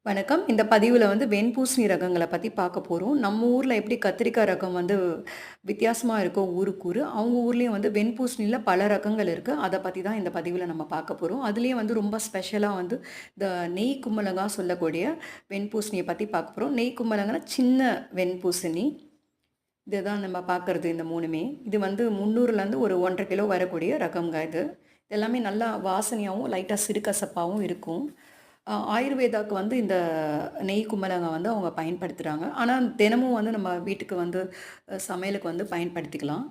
வணக்கம். இந்த பதிவுல வெண்பூசணி ரகங்கள பத்தி பார்க்க போறோம். நம்ம ஊர்ல எப்படி கத்திரிக்காய் ரகம் வித்தியாசமா இருக்கோ ஊருக்கு ஊரு, அவங்க ஊர்லயும் வெண்பூசணில பல ரகங்கள் இருக்கு. அத பத்தி தான் இந்த பதிவுல நம்ம பார்க்க போறோம். அதுலயும் ரொம்ப ஸ்பெஷலா இந்த நெய் கும்பலங்கா சொல்லக்கூடிய வெண்பூசணிய பத்தி பார்க்க போறோம். நெய் கும்பலங்கானா சின்ன வெண்பூசணி. இதுதான் நம்ம பார்க்கறது இந்த 3மே. இது 300லேருந்து ஒரு 1 1/2 கிலோ வரக்கூடிய ரகம்ங்க இது. இது எல்லாமே நல்லா வாசனையாவும், லைட்டா சிறுகசப்பாவும் இருக்கும். ஆயுர்வேதாக்கு இந்த நெய் கும்பலங்க அவங்க பயன்படுத்துறாங்க. ஆனா, தினமும் நம்ம வீட்டுக்கு சமையலுக்கு பயன்படுத்திக்கலாம்.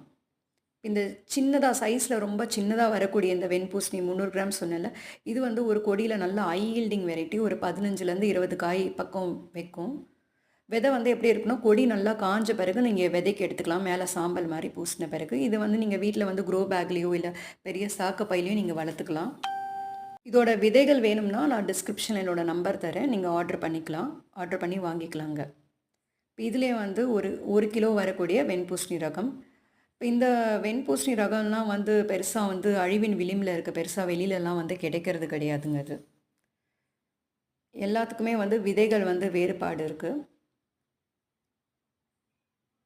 இந்த சின்னதா சைஸ்ல ரொம்ப சின்னதா வரக்கூடிய இந்த வெண்பூசணி 300 கிராம் சொன்னேன்ல, இது ஒரு கொடியில நல்ல ஹை யீல்டிங் வெரைட்டி. ஒரு 15லேருந்து 20 காய் பக்கம் வைக்கும். விதை எப்படி இருக்குன்னா, கொடி நல்லா காஞ்ச பிறகு நீங்க விதைக்கு எடுத்துக்கலாம். மேல சாம்பல் மாரி பூசின பிறகு. இது நீங்க வீட்ல க்ரோ பேக்லயோ, இல்ல பெரிய சாக்கு பையிலயோ நீங்க வளர்த்துக்கலாம். இதோட விதைகள் வேணும்னா, நான் டிஸ்கிரிப்ஷன்ல என்னோட நம்பர் தரேன். நீங்க ஆர்டர் பண்ணிக்கலாம். ஆர்டர் பண்ணி வாங்கிக்கலாங்க. இப்ப இதுலயே ஒரு 1 கிலோ வரக்கூடிய வெண்பூசணி ரகம். இப்ப இந்த வெண்பூசணி ரகம்லாம் பெருசா அழிவின் விளிம்பில இருக்கு. பெருசா வெளிலலாம் கிடைக்கிறது கிடையாதுங்க அது. எல்லாத்துக்குமே விதைகள் வேறுபாடு இருக்கு.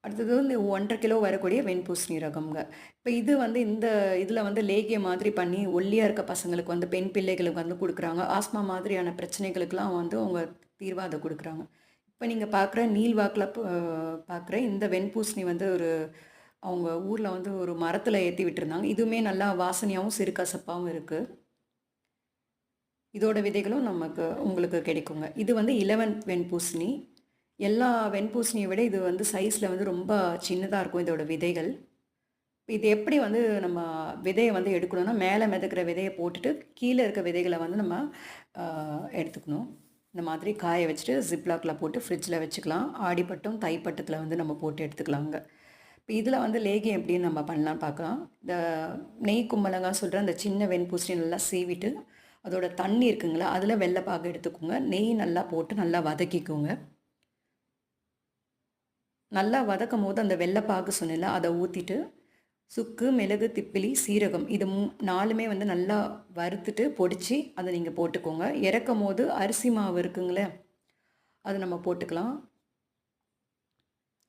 அடுத்தது 1 1/2 கிலோ வரக்கூடிய வெண்பூசணி ரகம்ங்க. இப்ப இது இந்த இதில லேகியம் மாதிரி பண்ணி ஒல்லியா இருக்க பசங்களுக்கு பெண் பிள்ளைகளுக்கு குடுக்குறாங்க. ஆஸ்மா மாதிரியான பிரச்சனைகளுக்கெல்லாம் அவங்க தீர்வா அத குடுக்குறாங்க. இப்ப நீங்க பார்க்குற நீள்வாக்குல பார்க்குற இந்த வெண்பூசணி ஒரு அவங்க ஊர்ல ஒரு மரத்தில ஏத்தி விட்டுருந்தாங்க. இதுவுமே நல்லா வாசனையாவும், சிறுகசப்பாவும் இருக்கு. இதோட விதைகளும் உங்களுக்கு கிடைக்குங்க. இது இளவன் வெண்பூசணி. எல்லா வெண்பூசணிய விட இது சைஸ்ல ரொம்ப சின்னதா இருக்கும் இதோட விதைகள். இது எப்படி நம்ம விதைய எடுக்கணும்னா, மேல மிதக்கிற விதைய போட்டுட்டு, கீழ இருக்க விதைகள நம்ம அ எடுத்துக்கணும். இந்த மாதிரி காய வச்சுட்டு ஜிப்லாக்ல போட்டு ஃப்ரிட்ஜ்ல வச்சுக்கலாம். ஆடிப்பட்டம், தைப்பட்டத்தில நம்ம போட்டு எடுத்துக்கலாங்க. இப்ப இதில லேகியம் எப்படின்னு நம்ம பண்ணலான்னு பார்க்கலாம். இந்த நெய் கும்பலங்கா சொல்ற அந்த சின்ன வெண்பூசணி நல்லா சீவிட்டு, அதோட தண்ணி இருக்குங்களா, அதில வெள்ள பாகு எடுத்துக்கோங்க. நெய் நல்லா போட்டு நல்லா வதக்கிக்கோங்க. நல்லா வதக்கும்போது அந்த வெள்ள பாகு சொன்னேன்ல, அத ஊத்திட்டு, சுக்கு, மிளகு, திப்பிலி, சீரகம் இது 4மே நல்லா வறுத்துட்டு, பொடிச்சு அத நீங்க போட்டுக்கோங்க. இறக்கும்போது அரிசி மாவு இருக்குங்களே, அது நம்ம போட்டுக்கலாம்.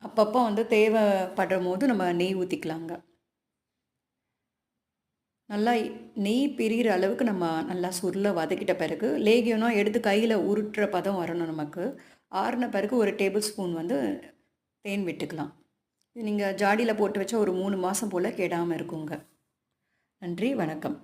அப்பப்போ தேவைப்படும்போது நம்ம நெய் ஊத்திக்கலாங்க. நல்லா நெய் பிரியிற அளவுக்கு நம்ம நல்லா சுருள வதக்கிட்ட பிறகு, லேகியம்னா எடுத்து கையில உருட்டுற பதம் வரணும் நமக்கு. ஆறுன பிறகு 1 டேபிள் ஸ்பூன் தேன் விட்டுக்கலாம். இது நீங்க ஜாடியில போட்டு வச்சா ஒரு 3 மாசம் போல கெடாம இருக்குங்க. நன்றி, வணக்கம்.